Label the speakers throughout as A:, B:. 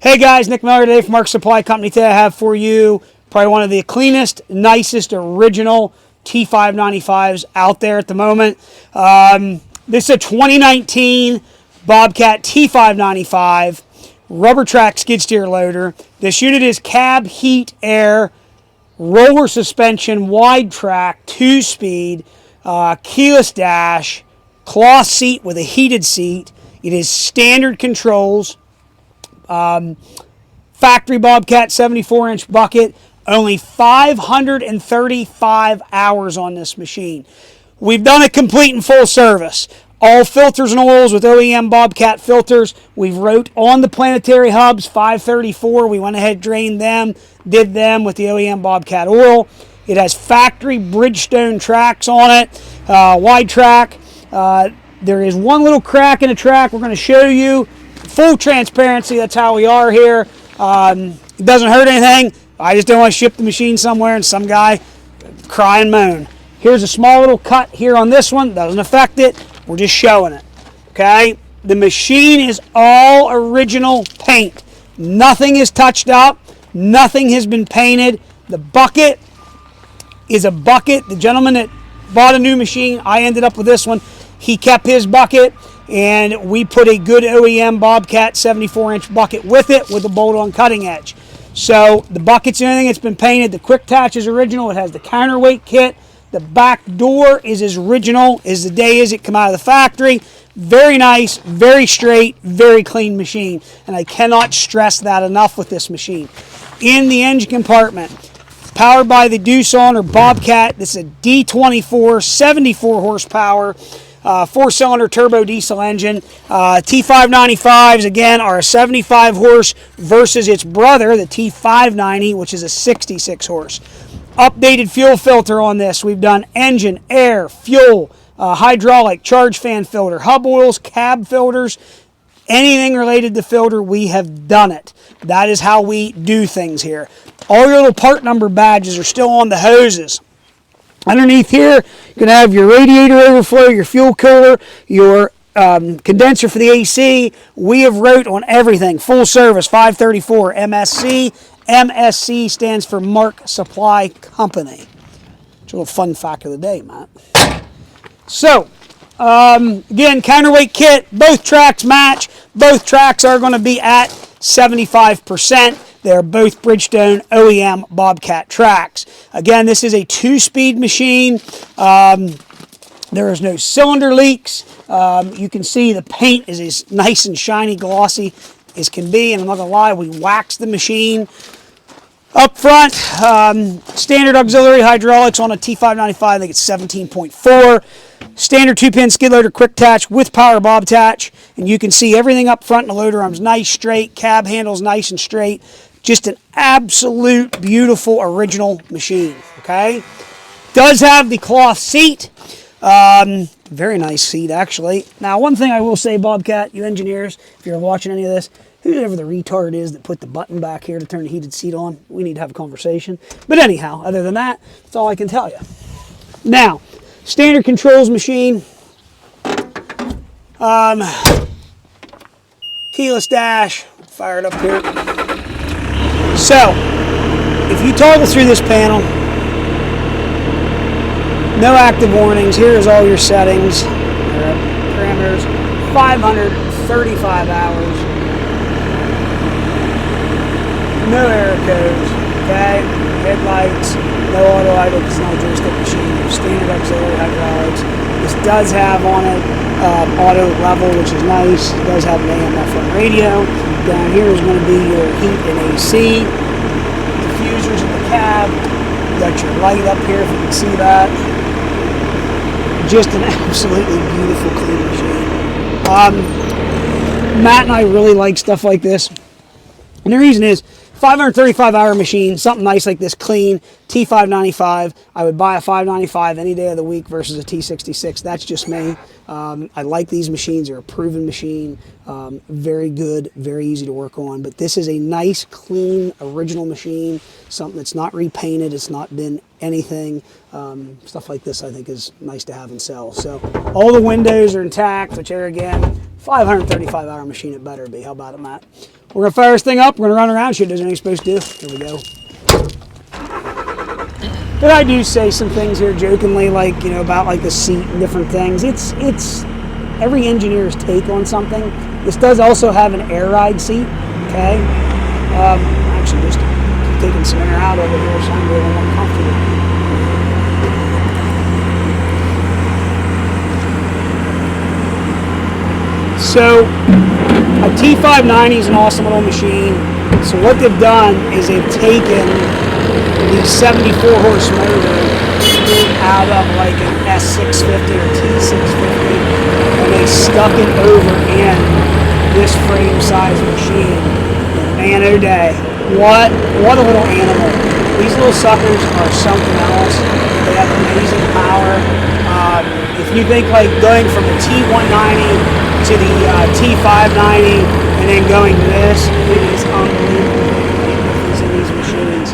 A: Hey guys, Nick Miller today from Mark Supply Company. Today I have for you probably one of the cleanest, nicest, original T595s out there at the moment. This is a 2019 Bobcat T595 rubber track skid steer loader. This unit is cab, heat, air, roller suspension, wide track, 2-speed, keyless dash, cloth seat with a heated seat. It is standard controls. Factory Bobcat 74-inch bucket, only 535 hours on this machine. We've done a complete and full service. All filters and oils with OEM Bobcat filters. We've wrote on the planetary hubs, 534. We went ahead, drained them, did them with the OEM Bobcat oil. It has factory Bridgestone tracks on it, wide track. There is one little crack in the track. We're going to show you. Full transparency, that's how we are here. It doesn't hurt anything. I just don't want to ship the machine somewhere and some guy cry and moan. Here's a small little cut here on this one. Doesn't affect it. We're just showing it. Okay? The machine is all original paint. Nothing is touched up. Nothing has been painted. The bucket is a bucket. The gentleman that bought a new machine, I ended up with this one. He kept his bucket, and we put a good OEM Bobcat 74-inch bucket with it with a bolt-on cutting edge. So the bucket's the only thing that's been painted. The quick attach is original. It has the counterweight kit. The back door is as original as the day is it come out of the factory. Very nice, very straight, very clean machine. And I cannot stress that enough with this machine. In the engine compartment, powered by the Doosan or Bobcat. This is a D24, 74 horsepower. 4-cylinder turbo diesel engine. T595s, again, are a 75 horse versus its brother, the T590, which is a 66 horse. Updated fuel filter on this. We've done engine, air, fuel, hydraulic, charge fan filter, hub oils, cab filters. Anything related to filter, we have done it. That is how we do things here. All your little part number badges are still on the hoses. Underneath here, you're going to have your radiator overflow, your fuel cooler, your condenser for the AC. We have wrote on everything. Full service, 534 MSC. MSC stands for Mark Supply Company. It's a little fun fact of the day, Matt. So, again, counterweight kit. Both tracks match. Both tracks are going to be at 75%. They're both Bridgestone OEM Bobcat tracks. Again, this is a 2-speed machine. There is no cylinder leaks. You can see the paint is as nice and shiny, glossy as can be. And I'm not going to lie, we waxed the machine. Up front, standard auxiliary hydraulics on a T595. I think it's 17.4. Standard 2-pin skid loader quick attach with power bob attach. And you can see everything up front in the loader arm's nice, straight. Cab handle's nice and straight. Just an absolute beautiful original machine, okay? Does have the cloth seat. Very nice seat, actually. Now, one thing I will say, Bobcat, you engineers, if you're watching any of this, whoever the retard is that put the button back here to turn the heated seat on, we need to have a conversation. But anyhow, other than that, that's all I can tell you. Now, standard controls machine. Keyless dash. Fire it up here. So, if you toggle through this panel, no active warnings. Here is all your settings, parameters, 535 hours, no error codes, okay, headlights, no auto idle because it's not a joystick machine, standard auxiliary hydraulics. This does have on it auto level, which is nice. It does have an AM/FM radio. Down here is going to be your heat and AC. Diffusers in the cab. You got your light up here if you can see that. Just an absolutely beautiful, clean machine. Matt and I really like stuff like this. And the reason is, 535-hour machine, something nice like this, clean, T595. I would buy a 595 any day of the week versus a T66. That's just me. I like these machines. They're a proven machine. Very good, very easy to work on. But this is a nice, clean, original machine, something that's not repainted. It's not been anything. Stuff like this I think is nice to have and sell. So all the windows are intact, which are, again, 535-hour machine it better be. How about it, Matt? We're going to fire this thing up. We're going to run around, shoot it does anything it's supposed to do. Here we go. But I do say some things here jokingly, like, you know, about like the seat and different things. It's every engineer's take on something. This does also have an air ride seat, okay? Actually, just taking some air out of it here, so I'm a little more comfortable. So, a T590 is an awesome little machine. So what they've done is they've taken the 74 horse motor out of like an S650 or T650, and they stuck it over in this frame size machine. And man, oh day, what a little animal. These little suckers are something else. They have amazing power. If you think like going from the T190 to the T590 and then going to this, it is unbelievable in these machines.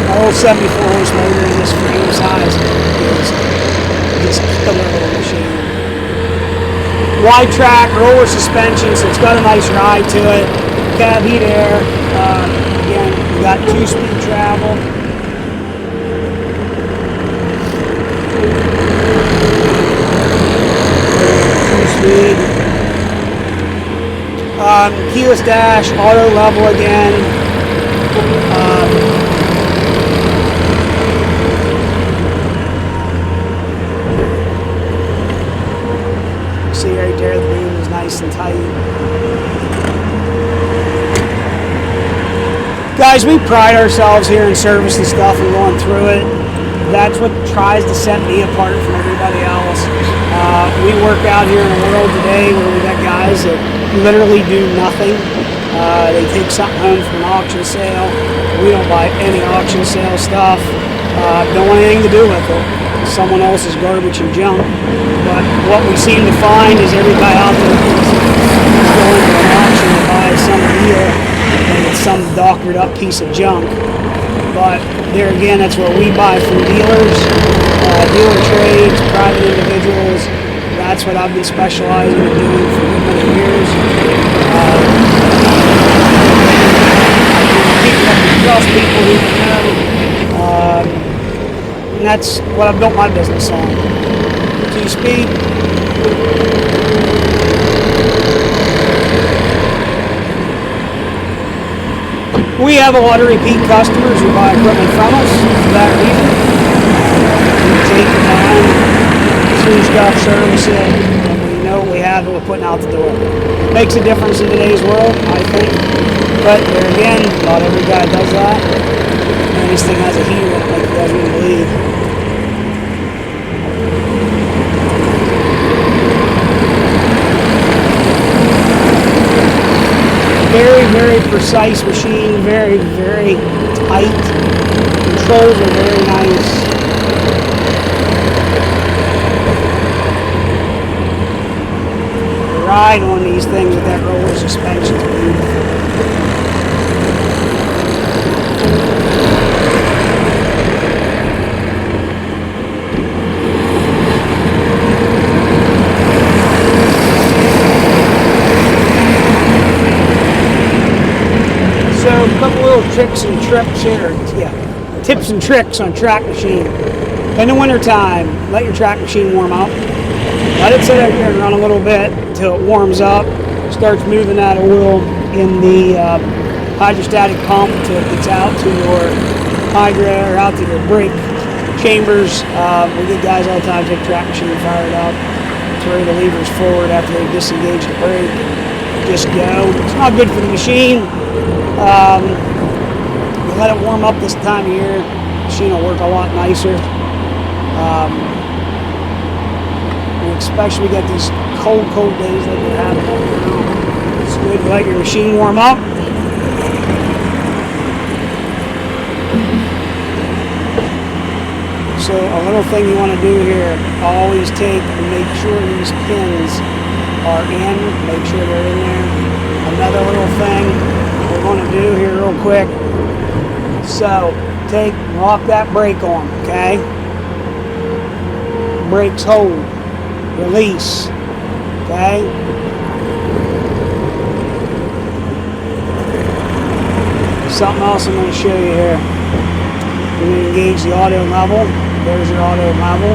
A: The whole 74 horse motor in this frame size is just a killer little machine. Wide track, roller suspension, so it's got a nice ride to it. Cab heat air. Again, we got 2-speed travel. Keyless dash, auto level again. See right there, the beam is nice and tight. Guys, we pride ourselves here in service and stuff and going through it. That's what tries to set me apart from everybody else. We work out here in a world today where we got guys that literally do nothing. They take something home from an auction sale. We don't buy any auction sale stuff. Don't want anything to do with it. Someone else's garbage and junk. But what we seem to find is everybody out there is going to an auction to buy some deal, and it's some doctored up piece of junk. But there again, that's what we buy from dealers, dealer trades, private individuals. That's what I've been specializing in doing for many years. Trust people who know. And that's what I've built my business on. 2-speed. We have a lot of repeat customers who buy equipment from us for that reason. We take the time, through stuff, service it, and we know what we have and we're putting out the door. Makes a difference in today's world, I think. But there again, not every guy does that. And this thing has a heater like you guys wouldn't believe. Very, very precise machine, very, very tight. Controls are very nice. The ride on these things with that roller suspension is beautiful. So a couple little tricks and trips here. Yeah, tips and tricks on track machine. In the winter time, let your track machine warm up. Let it sit out here and run a little bit until it warms up. Starts moving that oil in the hydrostatic pump until it gets out to your hydro or out to your brake chambers. We get guys all the time take track machine fired up, throw the levers forward after they disengage the brake, just go. It's not good for the machine. You let it warm up this time of year, the machine will work a lot nicer. And especially we got these cold days like we're having right now. It's good to let your machine warm up. So a little thing you want to do here, always take and make sure these pins are in, make sure they're in there. Another little thing we're going to do here real quick. So take and lock that brake on, okay? Brakes hold, release, okay? something else I'm going to show you here. We're going to engage the auto level. There's your auto level.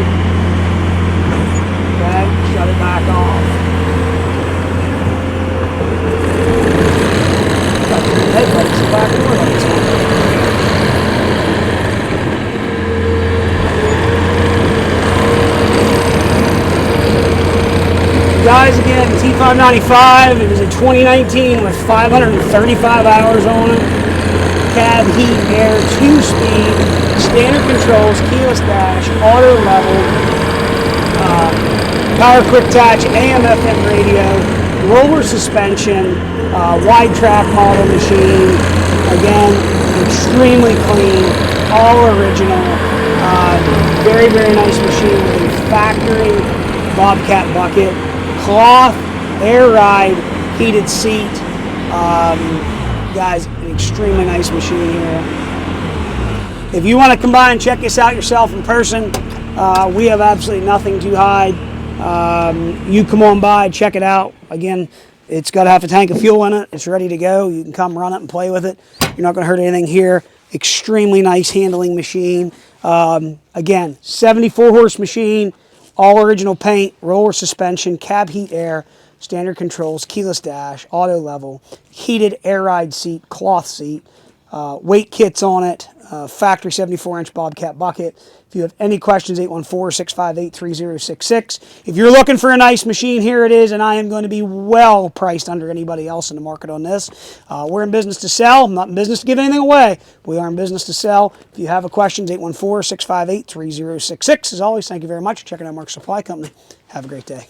A: Okay, shut it back off. Got your headlights back and lights on. Guys, again, the T595, it was a 2019 with 535 hours on it. Cab, heat, air, 2-speed, standard controls, keyless dash, auto level, power quick attach, AM/FM radio, roller suspension, wide track model machine. Again, extremely clean, all original. Very, very nice machine with a factory Bobcat bucket. Cloth, air ride, heated seat. Guys, an extremely nice machine here. If you want to come by and check this out yourself in person, we have absolutely nothing to hide. You come on by, check it out. Again, it's got half a tank of fuel in it. It's ready to go. You can come run it and play with it. You're not going to hurt anything here. Extremely nice handling machine. Again, 74 horse machine. All original paint, roller suspension, cab heat air, standard controls, keyless dash, auto level, heated air ride seat, cloth seat, weight kits on it, factory 74-inch Bobcat bucket. If you have any questions, 814-658-3066. If you're looking for a nice machine, here it is, and I am going to be well priced under anybody else in the market on this. We're in business to sell. I'm not in business to give anything away. We are in business to sell. If you have a question, 814-658-3066. As always, thank you very much for checking out Mark's Supply Company. Have a great day.